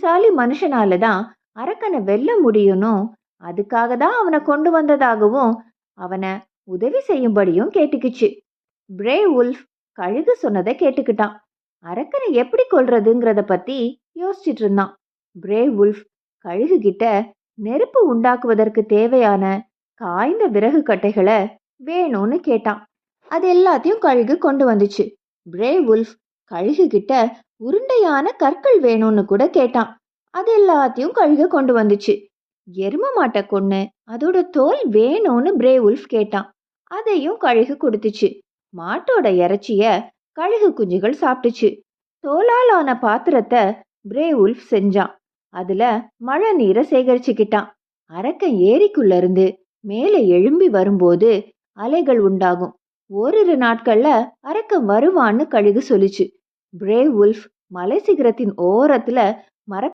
புத்திசாலி மனுஷனால தான் அரக்கனை வெல்ல முடியும்னும் அதுக்காக தான் அவனை கொண்டு வந்ததாகவும் அவனை உதவி செய்யும்படியும் கேட்டுக்குச்சு. பிரேவ் உல்ஃப் கழுகு சொன்னதை கேட்டுக்கிட்டான். அரக்கனை எப்படி கொல்றதுங்கிறத பத்தி யோசிச்சுட்டு இருந்தான். பிரேவ் உல்ஃப் கழுகு கிட்ட நெருப்பு உண்டாக்குவதற்கு தேவையான காய்ந்த விறகு கட்டைகளை வேணும்னு கேட்டான். அது எல்லாத்தையும் கழுகு கொண்டு வந்துச்சு. பிரேவ் உல்ஃப் கழுகு கிட்ட உருண்டையான கற்கள் வேணும்னு கூட கேட்டான். அது எல்லாத்தையும் கழுகு கொண்டு வந்துச்சு. எரும மாட்டை கொன்னு அதோட தோல் வேணும்னு பிரேவ் உல்ஃப் கேட்டான். அதையும் கழுகு கொடுத்துச்சு. மாட்டோட இறைச்சிய கழுகு குஞ்சுகள் சாப்பிட்டுச்சு. தோலால் ஆன பாத்திரத்தை பிரேவ் உல்ஃப் செஞ்சான். அதுல மழை நீரை சேகரிச்சுக்கிட்டான். அரக்கன் ஏரிக்குள்ள இருந்து மேலே எழும்பி வரும்போது அலைகள் உண்டாகும். ஓரிரு நாட்கள்ல அரக்கன் வருவான்னு கழுகு சொல்லிச்சு. பிரேவ் உல்ஃப் மலை சிகரத்தின் ஓரத்துல மர